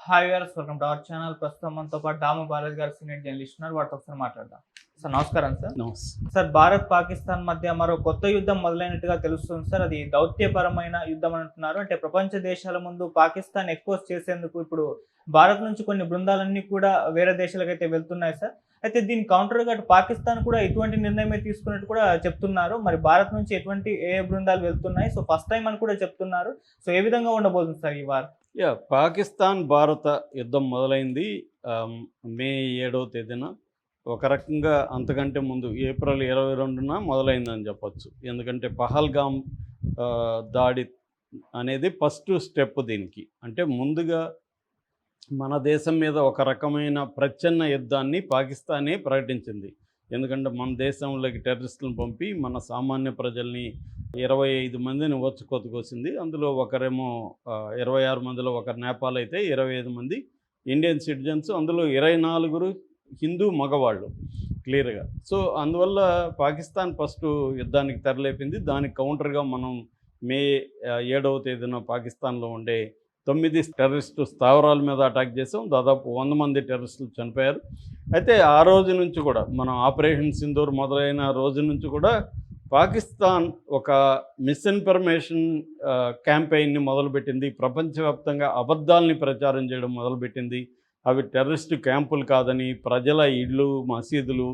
Hi viewers, welcome to our channel. ప్రస్తుతం మనతో పాటు దాము బాలాజీ గారు సీనియర్ జర్నలిస్ట్ ఉన్నారు. వాటితో ఒకసారి మాట్లాడదాం. సార్ నమస్కారం. సార్ భారత్ పాకిస్తాన్ మధ్య మరో కొత్త యుద్ధం మొదలైనట్టుగా తెలుస్తుంది సార్. అది దౌత్యపరమైన యుద్ధం అంటున్నారు. అంటే ప్రపంచ దేశాల ముందు పాకిస్తాన్ ఎక్స్పోజ్ చేసేందుకు ఇప్పుడు భారత్ నుంచి కొన్ని బృందాలన్నీ కూడా వేరే దేశాలకైతే వెళ్తున్నాయి సార్. అయితే దీని కౌంటర్గా అటు పాకిస్తాన్ కూడా ఇటువంటి నిర్ణయమే తీసుకున్నట్టు కూడా చెప్తున్నారు. మరి భారత్ నుంచి ఏ బృందాలు వెళ్తున్నాయి? సో ఫస్ట్ టైం అని కూడా చెప్తున్నారు. సో ఏ విధంగా ఉండబోతుంది సార్ ఈ వార్? పాకిస్తాన్ భారత యుద్ధం మొదలైంది మే 7వ తేదీన. ఒక రకంగా అంతకంటే ముందు ఏప్రిల్ 22న మొదలైందని చెప్పచ్చు. ఎందుకంటే పహల్గామ్ దాడి అనేది ఫస్ట్ స్టెప్ దీనికి. అంటే ముందుగా మన దేశం మీద ఒక రకమైన ప్రచ్ఛన్న యుద్ధాన్ని పాకిస్తానే ప్రకటించింది. ఎందుకంటే మన దేశంలోకి టెర్రరిస్టులను పంపి మన సామాన్య ప్రజల్ని 25 మందిని వచ్చుకొతుకొచ్చింది. అందులో ఒకరేమో 26 మందిలో ఒకరు నేపాల్ అయితే 25 మంది ఇండియన్ సిటిజన్స్, అందులో 24 హిందూ మగవాళ్ళు క్లియర్గా. సో అందువల్ల పాకిస్తాన్ ఫస్ట్ యుద్ధానికి తెరలేపింది. దానికి కౌంటర్గా మనం మే 7వ తేదీన పాకిస్తాన్లో ఉండే 9 టెర్రరిస్టు స్థావరాల మీద అటాక్ చేసాం. దాదాపు 100 మంది టెర్రరిస్టులు చనిపోయారు. అయితే ఆ రోజు నుంచి కూడా మనం ఆపరేషన్ సింధూర్ మొదలైన రోజు నుంచి కూడా పాకిస్తాన్ ఒక మిస్ఇన్ఫర్మేషన్ క్యాంపెయిన్ని మొదలుపెట్టింది. ప్రపంచవ్యాప్తంగా అబద్ధాలని ప్రచారం చేయడం మొదలుపెట్టింది. అవి టెర్రరిస్టు క్యాంపులు కాదని, ప్రజల ఇళ్ళు, మసీదులు,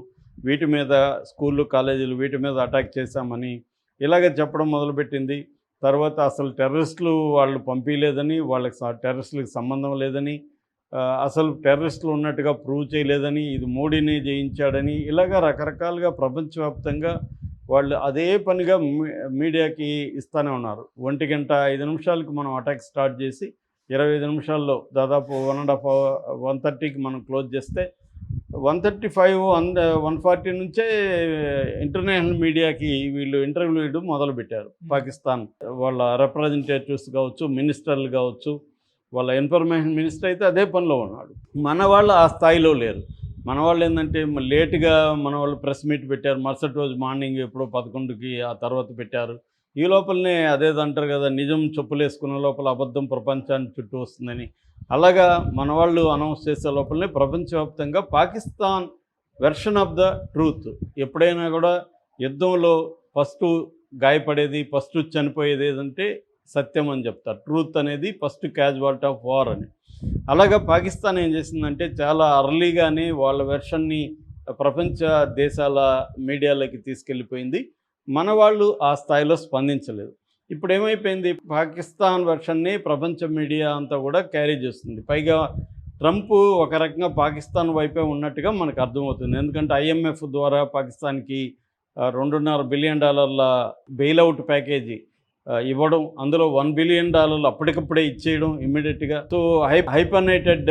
వీటి మీద, స్కూళ్ళు, కాలేజీలు, వీటి మీద అటాక్ చేశామని ఇలాగ చెప్పడం మొదలుపెట్టింది. తర్వాత అసలు టెర్రరిస్టులు వాళ్ళు పంపించలేదని, వాళ్ళకి టెర్రరిస్టులకు సంబంధం లేదని, అసలు టెర్రరిస్టులు ఉన్నట్టుగా ప్రూవ్ చేయలేదని, ఇది మోడీని జయించాడని, ఇలాగ రకరకాలుగా ప్రపంచవ్యాప్తంగా వాళ్ళు అదే పనిగా మీడియాకి ఇస్తూనే ఉన్నారు. 1:05 మనం అటాక్ స్టార్ట్ చేసి 25 నిమిషాల్లో దాదాపు 1:30కి మనం క్లోజ్ చేస్తే 1:35 1:40 నుంచే ఇంటర్నేషనల్ మీడియాకి వీళ్ళు ఇంటర్వ్యూలు ఇవ్వడం మొదలుపెట్టారు. పాకిస్తాన్ వాళ్ళ రిప్రజెంటేటివ్స్ కావచ్చు, మినిస్టర్లు కావచ్చు. వాళ్ళ ఇన్ఫర్మేషన్ మినిస్టర్ అయితే అదే పనిలో ఉన్నాడు. మన వాళ్ళు ఆ స్థాయిలో లేరు. మన వాళ్ళు ఏంటంటే లేటుగా మన వాళ్ళు ప్రెస్ మీట్ పెట్టారు. మరుసటి రోజు మార్నింగ్ ఎప్పుడో 11కి ఆ తర్వాత పెట్టారు. ఈ లోపలనే అదేదంటారు కదా, నిజం చెప్పులేసుకున్న లోపల అబద్ధం ప్రపంచానికి చుట్టూ వస్తుందని. అలాగా మన వాళ్ళు అనౌన్స్ చేసే లోపలనే ప్రపంచవ్యాప్తంగా Pakistan version of the truth. ఎప్పుడైనా కూడా యుద్ధంలో ఫస్ట్ గాయపడేది, ఫస్ట్ చనిపోయేది ఏదంటే సత్యం అని చెప్తారు. ట్రూత్ అనేది ఫస్ట్ క్యాజువాలిటీ ఆఫ్ వార్ అని. అలాగా పాకిస్తాన్ ఏం చేసిందంటే చాలా అర్లీగానే వాళ్ళ వెర్షన్ని ప్రపంచ దేశాల మీడియాలోకి తీసుకెళ్ళిపోయింది. మన వాళ్ళు ఆ స్థాయిలో స్పందించలేదు. ఇప్పుడు ఏమైపోయింది, పాకిస్తాన్ వెర్షన్ని ప్రపంచ మీడియా అంతా కూడా క్యారీ చేస్తుంది. పైగా ట్రంప్ ఒక రకంగా పాకిస్తాన్ వైపే ఉన్నట్టుగా మనకు అర్థమవుతుంది. ఎందుకంటే IMF ద్వారా పాకిస్తాన్కి $2.5 బిలియన్ బెయిల్అవుట్ ప్యాకేజీ ఇవ్వడం, అందులో $1 బిలియన్ అప్పటికప్పుడే ఇచ్చేయడం ఇమ్మీడియట్గా. సో హైపర్నేటెడ్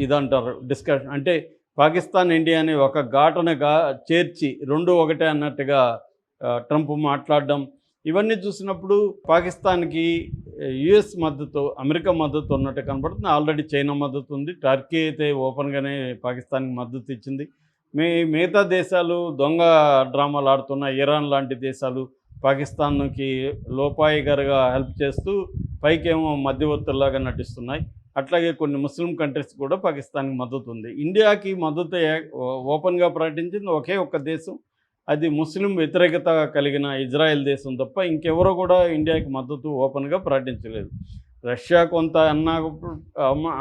ఇదంటారు డిస్కషన్. అంటే పాకిస్తాన్ ఇండియాని ఒక ఘాటనగా చేర్చి రెండు ఒకటే అన్నట్టుగా ట్రంప్ మాట్లాడడం, ఇవన్నీ చూసినప్పుడు పాకిస్తాన్కి US మద్దతు, అమెరికా మద్దతు ఉన్నట్టు కనబడుతుంది. ఆల్రెడీ చైనా మద్దతు ఉంది. టర్కీ అయితే ఓపెన్గానే పాకిస్తాన్కి మద్దతు ఇచ్చింది. మిగతా దేశాలు దొంగ డ్రామాలు ఆడుతున్న ఇరాన్ లాంటి దేశాలు పాకిస్తాన్కి లోపాయిగారుగా హెల్ప్ చేస్తూ పైకేమో మధ్యవర్తుల్లాగా నటిస్తున్నాయి. అట్లాగే కొన్ని ముస్లిం కంట్రీస్ కూడా పాకిస్తాన్కి మద్దతు ఉంది. ఇండియాకి మద్దతు ఓపెన్గా ప్రకటించింది ఒకే ఒక్క దేశం, అది ముస్లిం వ్యతిరేకత కలిగిన ఇజ్రాయెల్ దేశం తప్ప ఇంకెవరో కూడా ఇండియాకి మద్దతు ఓపెన్గా ప్రకటించలేదు. రష్యా కొంత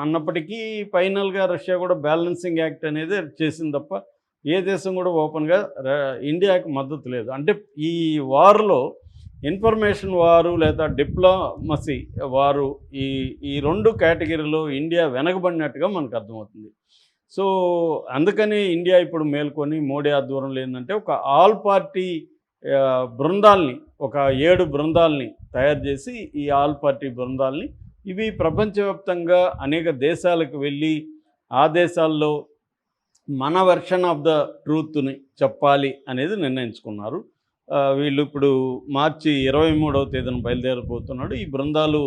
అన్నప్పటికీ ఫైనల్గా రష్యా కూడా బ్యాలెన్సింగ్ యాక్ట్ అనేది చేసింది తప్ప ఏ దేశం కూడా ఓపెన్గా ఇండియాకి మద్దతు లేదు. అంటే ఈ వార్లో ఇన్ఫర్మేషన్ వారు లేదా డిప్లొమసీ వారు, ఈ రెండు కేటగిరీలో ఇండియా వెనకబడినట్టుగా మనకు అర్థమవుతుంది. సో అందుకని ఇండియా ఇప్పుడు మేల్కొని మోడీ ఆధ్వర్యంలో ఏంటంటే ఒక ఆల్ పార్టీ బృందాల్ని, ఒక 7 బృందాల్ని తయారు చేసి, ఈ ఆల్ పార్టీ బృందాల్ని ఇవి ప్రపంచవ్యాప్తంగా అనేక దేశాలకు వెళ్ళి ఆ దేశాల్లో మన వెర్షన్ ఆఫ్ ద ట్రూత్ని చెప్పాలి అనేది నిర్ణయించుకున్నారు. వీళ్ళు ఇప్పుడు మార్చి 23వ తేదీన బయలుదేరబోతున్నాడు. ఈ బృందాలు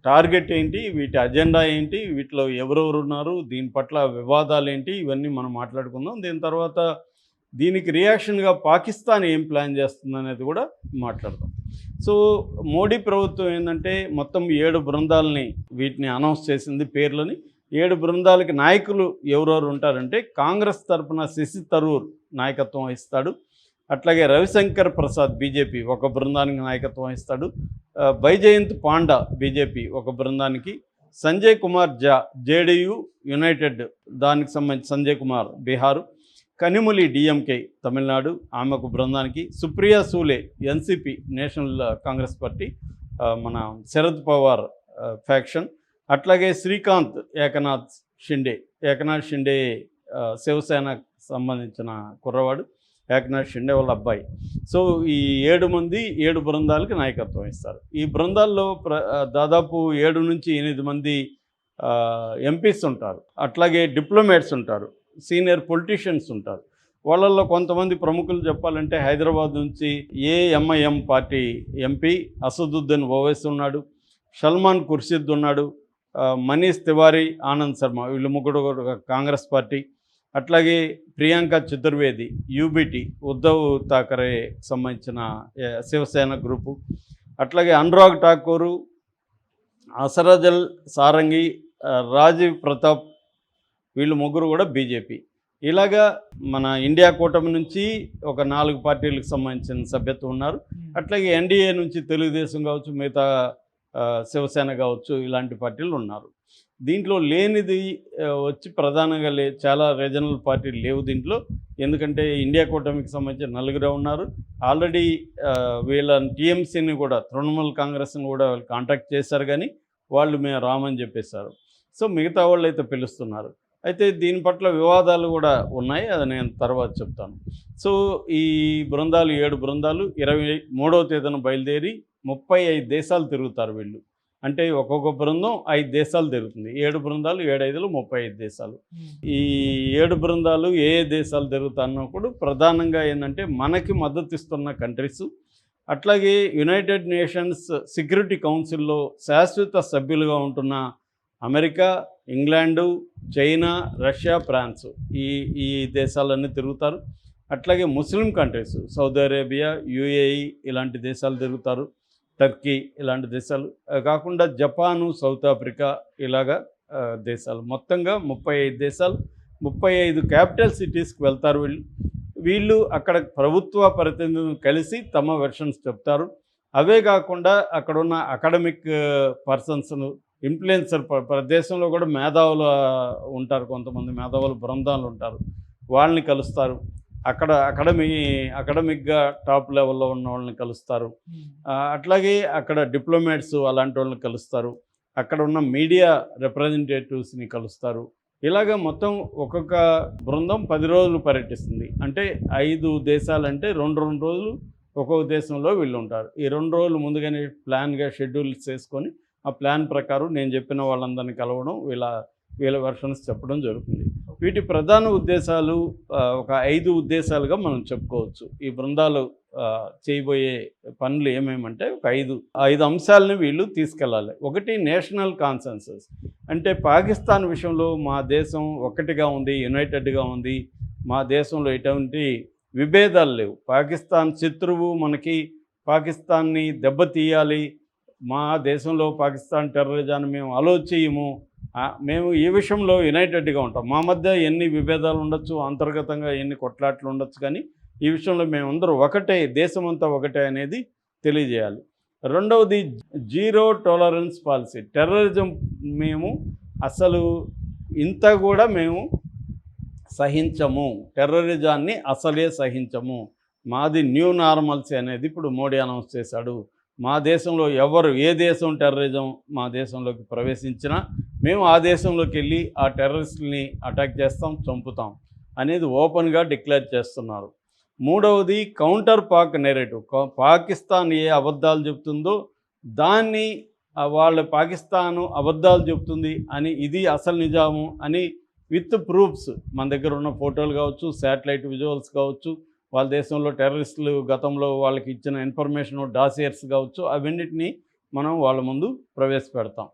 టార్గెట్ ఏంటి, వీటి అజెండా ఏంటి, వీటిలో ఎవరెవరు ఉన్నారు, దీని పట్ల వివాదాలు ఏంటి, ఇవన్నీ మనం మాట్లాడుకుందాం. దీని తర్వాత దీనికి రియాక్షన్గా పాకిస్తాన్ ఏం ప్లాన్ చేస్తుంది అనేది కూడా మాట్లాడదాం. సో మోడీ ప్రభుత్వం ఏంటంటే మొత్తం 7 బృందాలని వీటిని అనౌన్స్ చేసింది పేర్లని. 7 బృందాలకి నాయకులు ఎవరెవరు ఉంటారంటే కాంగ్రెస్ తరపున శశి తరూర్ నాయకత్వం వహిస్తాడు. అట్లాగే రవిశంకర్ ప్రసాద్ బీజేపీ ఒక బృందానికి నాయకత్వం వహిస్తాడు. బైజయంత్ పాండా బీజేపీ ఒక బృందానికి, సంజయ్ కుమార్ జా జేడీయూ యునైటెడ్ దానికి సంబంధించి సంజయ్ కుమార్ బీహారు, కనిములి డిఎంకే తమిళనాడు ఆమె ఒక బృందానికి, Supriya Sule NCP national Congress party మన శరద్ పవార్ ఫ్యాక్షన్, అట్లాగే శ్రీకాంత్ ఏకనాథ్ షిండే శివసేనకు సంబంధించిన కుర్రవాడు, ఏకనాథ్ షిండే వాళ్ళ అబ్బాయి. సో ఈ 7 మంది 7 బృందాలకి నాయకత్వం ఇస్తారు. ఈ బృందాల్లో దాదాపు 7 నుంచి 8 మంది ఎంపీస్ ఉంటారు, అట్లాగే డిప్లొమాట్స్ ఉంటారు, సీనియర్ పొలిటీషియన్స్ ఉంటారు. వాళ్ళల్లో కొంతమంది ప్రముఖులు చెప్పాలంటే హైదరాబాద్ నుంచి AMIM party MP Asaduddin Owaisi ఉన్నాడు, సల్మాన్ ఖుర్షిద్ ఉన్నాడు, మనీష్ తివారీ, ఆనంద్ శర్మ, వీళ్ళు ముగ్గురు కాంగ్రెస్ పార్టీ. అట్లాగే ప్రియాంక చతుర్వేది యూబీటీ ఉద్ధవ్ థాకరే సంబంధించిన శివసేన గ్రూపు, అట్లాగే అనురాగ్ ఠాకూరు, అసరజల్ సారంగి, రాజీవ్ ప్రతాప్, వీళ్ళు ముగ్గురు కూడా బీజేపీ. ఇలాగా మన ఇండియా కూటమి నుంచి ఒక 4 పార్టీలకు సంబంధించిన సభ్యత్వం ఉన్నారు. అట్లాగే ఎన్డీఏ నుంచి తెలుగుదేశం కావచ్చు, మిగతా శివసేన కావచ్చు, ఇలాంటి పార్టీలు ఉన్నారు. దీంట్లో లేనిది వచ్చి ప్రధానంగా చాలా రీజనల్ పార్టీలు లేవు దీంట్లో. ఎందుకంటే ఇండియా కూటమికి సంబంధించి 4 ఉన్నారు. ఆల్రెడీ వీళ్ళ టీఎంసీని కూడా, తృణమూల్ కాంగ్రెస్ని కూడా వాళ్ళు కాంటాక్ట్ చేశారు, కానీ వాళ్ళు మేము రామని చెప్పేశారు. సో మిగతా వాళ్ళు అయితే పిలుస్తున్నారు. అయితే దీని పట్ల వివాదాలు కూడా ఉన్నాయి, అది నేను తర్వాత చెప్తాను. సో ఈ బృందాలు 7 బృందాలు 23వ తేదీన బయలుదేరి 35 దేశాలు తిరుగుతారు వీళ్ళు. అంటే ఒక్కొక్క బృందం 5 దేశాలు తిరుగుతుంది. 7 బృందాలు 7×5 35 దేశాలు. ఈ 7 బృందాలు ఏ దేశాలు తిరుగుతున్నప్పుడు ప్రధానంగా ఏంటంటే మనకి మద్దతు ఇస్తున్న కంట్రీస్, అట్లాగే యునైటెడ్ నేషన్స్ సెక్యూరిటీ కౌన్సిల్లో శాశ్వత సభ్యులుగా ఉంటున్న America, England, China, Russia, France, ఈ దేశాలన్నీ తిరుగుతారు. అట్లాగే Muslim countries Saudi Arabia, UAE ఇలాంటి దేశాలు తిరుగుతారు, టర్కీ ఇలాంటి దేశాలు కాకుండా జపాను, సౌత్ ఆఫ్రికా ఇలాగా దేశాలు. మొత్తంగా 35 దేశాలు, 35 క్యాపిటల్ సిటీస్కి వెళ్తారు వీళ్ళు అక్కడ ప్రభుత్వ ప్రతినిధులను కలిసి తమ వెర్షన్స్ చెప్తారు. అవే కాకుండా అక్కడున్న అకాడమిక్ పర్సన్స్ను, ఇన్ఫ్లుయెన్సర్, దేశంలో కూడా మేధావులు ఉంటారు, కొంతమంది మేధావులు బృందాలు ఉంటారు, వాళ్ళని కలుస్తారు. అక్కడ అకాడమిక్గా టాప్ లెవెల్లో ఉన్న వాళ్ళని కలుస్తారు. అట్లాగే అక్కడ డిప్లొమాట్స్ అలాంటి వాళ్ళని కలుస్తారు. అక్కడ ఉన్న మీడియా రిప్రజెంటేటివ్స్ని కలుస్తారు. ఇలాగ మొత్తం ఒక్కొక్క బృందం 10 రోజులు పర్యటిస్తుంది. అంటే 5 దేశాలంటే 2 రోజులు ఒక్కొక్క దేశంలో వీళ్ళు ఉంటారు. ఈ 2 రోజులు ముందుగానే ప్లాన్గా షెడ్యూల్స్ చేసుకొని ఆ ప్లాన్ ప్రకారం నేను చెప్పిన వాళ్ళందరినీ కలవడం, వీళ్ళ వెర్షన్స్ చెప్పడం జరుగుతుంది. వీటి ప్రధాన ఉద్దేశాలు ఒక 5 ఉద్దేశాలుగా మనం చెప్పుకోవచ్చు. ఈ బృందాలు చేయబోయే పనులు ఏమేమంటే ఒక 5 అంశాలని వీళ్ళు తీసుకెళ్ళాలి. ఒకటి నేషనల్ కాన్సెన్సస్, అంటే పాకిస్తాన్ విషయంలో మా దేశం ఒక్కటిగా ఉంది, యునైటెడ్గా ఉంది, మా దేశంలో ఎటువంటి విభేదాలు లేవు. పాకిస్తాన్ శత్రువు, మనకి పాకిస్తాన్ని దెబ్బతీయాలి, మా దేశంలో పాకిస్తాన్ టెర్రరిజాన్ని మేము అలో చేయము, మేము ఈ విషయంలో యునైటెడ్గా ఉంటాం. మా మధ్య ఎన్ని విభేదాలు ఉండొచ్చు, అంతర్గతంగా ఎన్ని కొట్లాట్లు ఉండొచ్చు, కానీ ఈ విషయంలో మేమందరూ ఒకటే, దేశమంతా ఒకటే అనేది తెలియజేయాలి. రెండవది జీరో టాలరెన్స్ పాలసీ. టెర్రరిజం మేము అసలు ఇంత కూడా మేము సహించము, టెర్రరిజాన్ని అసలే సహించము, మాది న్యూ నార్మల్సీ అనేది ఇప్పుడు మోడీ అనౌన్స్ చేశాడు. మా దేశంలో ఏ దేశం టెర్రరిజం మా దేశంలోకి ప్రవేశించినా మేము ఆ దేశంలోకి వెళ్ళి ఆ టెర్రరిస్టుల్ని అటాక్ చేస్తాం, చంపుతాం అనేది ఓపెన్గా డిక్లేర్ చేస్తున్నారు. మూడవది కౌంటర్ పాక్ నెరేటివ్. పాకిస్తాన్ ఏ అబద్ధాలు చెప్తుందో దాన్ని పాకిస్తాను అబద్ధాలు చెప్తుంది అని, ఇది అసలు నిజాము అని విత్ ప్రూఫ్స్, మన దగ్గర ఉన్న ఫోటోలు కావచ్చు, శాటిలైట్ విజువల్స్ కావచ్చు, వాళ్ళ దేశంలో టెర్రరిస్టులు గతంలో వాళ్ళకి ఇచ్చిన ఇన్ఫర్మేషన్ డాసియర్స్ కావచ్చు, అవన్నిటినీ మనం వాళ్ళ ముందు ప్రవేశపెడతాం.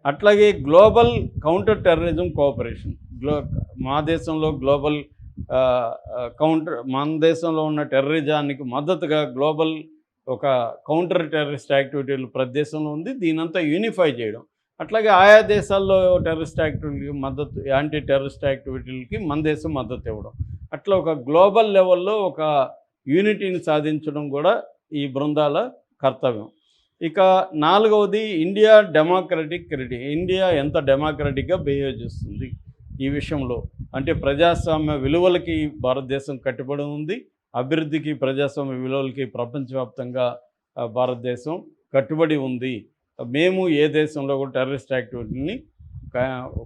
అట్లాగే గ్లోబల్ కౌంటర్ టెర్రరిజం కోఆపరేషన్. మా దేశంలో గ్లోబల్ మన దేశంలో ఉన్న టెర్రరిజానికి మద్దతుగా గ్లోబల్ ఒక కౌంటర్ టెర్రరిస్ట్ యాక్టివిటీలు ప్రతి దేశంలో ఉంది. దీనంతా యూనిఫై చేయడం, అట్లాగే ఆయా దేశాల్లో టెర్రరిస్ట్ యాక్టివిటీకి మద్దతు, యాంటీ టెర్రరిస్ట్ యాక్టివిటీలకి మన దేశం మద్దతు ఇవ్వడం, అట్లా ఒక గ్లోబల్ లెవెల్లో ఒక యూనిటీని సాధించడం కూడా ఈ బృందాల కర్తవ్యం. ఇక నాలుగవది ఇండియా ఇండియా ఎంత డెమోక్రటిక్గా బిహేవ్ చేస్తుంది ఈ విషయంలో. అంటే ప్రజాస్వామ్య విలువలకి భారతదేశం కట్టుబడి ఉంది, అభివృద్ధికి ప్రజాస్వామ్య విలువలకి ప్రపంచవ్యాప్తంగా భారతదేశం కట్టుబడి ఉంది. మేము ఏ దేశంలో కూడా టెర్రరిస్ట్ యాక్టివిటీని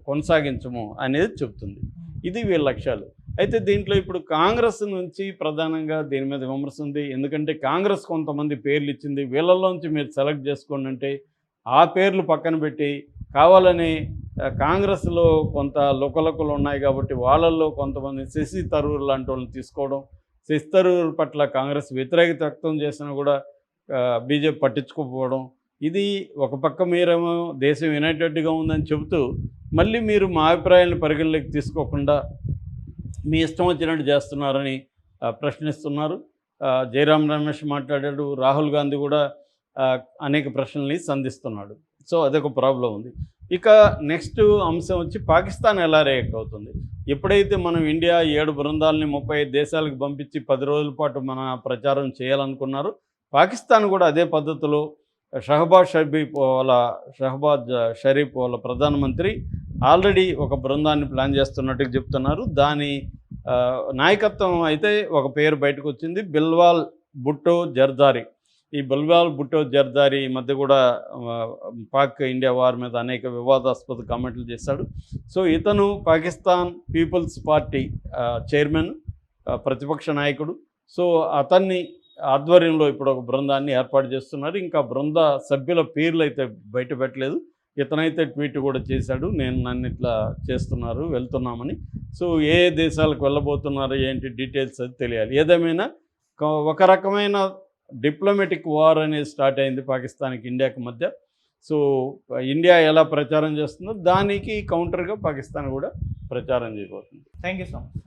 కొనసాగించము అనేది చెప్తుంది. ఇది వీళ్ళ లక్ష్యాలు. అయితే దీంట్లో ఇప్పుడు కాంగ్రెస్ నుంచి ప్రధానంగా దీని మీద విమర్శ ఉంది. ఎందుకంటే కాంగ్రెస్ కొంతమంది పేర్లు ఇచ్చింది, వీళ్ళల్లోంచి మీరు సెలెక్ట్ చేసుకోండి అంటే ఆ పేర్లు పక్కన పెట్టి కావాలని కాంగ్రెస్లో కొంత లుకలుకలు ఉన్నాయి కాబట్టి వాళ్ళల్లో కొంతమంది శశి థరూర్ లాంటి వాళ్ళని తీసుకోవడం, శశి థరూర్ పట్ల కాంగ్రెస్ వ్యతిరేకత వ్యక్తం చేసినా కూడా బీజేపీ పట్టించుకోకపోవడం, ఇది ఒక పక్క మీరేమో దేశం యునైటెడ్గా ఉందని చెబుతూ మళ్ళీ మీరు మా అభిప్రాయాలను పరిగణలోకి తీసుకోకుండా మీ ఇష్టం వచ్చినట్టు చేస్తున్నారని ప్రశ్నిస్తున్నారు. జయరాం రమేష్ మాట్లాడాడు, రాహుల్ గాంధీ కూడా అనేక ప్రశ్నల్ని సంధిస్తున్నాడు. సో అదొక ప్రాబ్లం ఉంది. ఇక నెక్స్ట్ అంశం వచ్చి పాకిస్తాన్ ఎలా రియాక్ట్ అవుతుంది. ఎప్పుడైతే మనం ఇండియా 7 బృందాలని 35 దేశాలకు పంపించి 10 రోజుల పాటు మన ప్రచారం చేయాలనుకున్నారు, పాకిస్తాన్ కూడా అదే పద్ధతిలో షహబాజ్ షరీఫ్ వాళ్ళ ప్రధానమంత్రి ఆల్రెడీ ఒక బృందాన్ని ప్లాన్ చేస్తున్నట్టుగా చెప్తున్నారు. దాని నాయకత్వం అయితే ఒక పేరు బయటకు వచ్చింది, బిల్వాల్ భుట్టో జర్దారీ. ఈ బిల్వాల్ భుట్టో జర్దారీ ఈ మధ్య కూడా పాక్ ఇండియా వార్ మీద అనేక వివాదాస్పద కామెంట్లు చేశాడు. సో ఇతను పాకిస్తాన్ పీపుల్స్ పార్టీ చైర్మన్, ప్రతిపక్ష నాయకుడు. సో అతన్ని ఆధ్వర్యంలో ఇప్పుడు ఒక బృందాన్ని ఏర్పాటు చేస్తున్నారు. ఇంకా బృంద సభ్యుల పేర్లు అయితే బయట పెట్టలేదు. ఇతనైతే ట్వీట్ కూడా చేశాడు, నన్ను ఇట్లా చేస్తున్నారు, వెళ్తున్నామని. సో ఏ దేశాలకు వెళ్ళబోతున్నారు ఏంటి డీటెయిల్స్ అది తెలియాలి. ఏదేమైనా ఒక రకమైన డిప్లొమాటిక్ వార్ అనేది స్టార్ట్ అయింది పాకిస్తాన్కి ఇండియాకి మధ్య. సో ఇండియా ఎలా ప్రచారం చేస్తుందో దానికి కౌంటర్గా పాకిస్తాన్ కూడా ప్రచారం చేయబోతుంది. Thank you so much.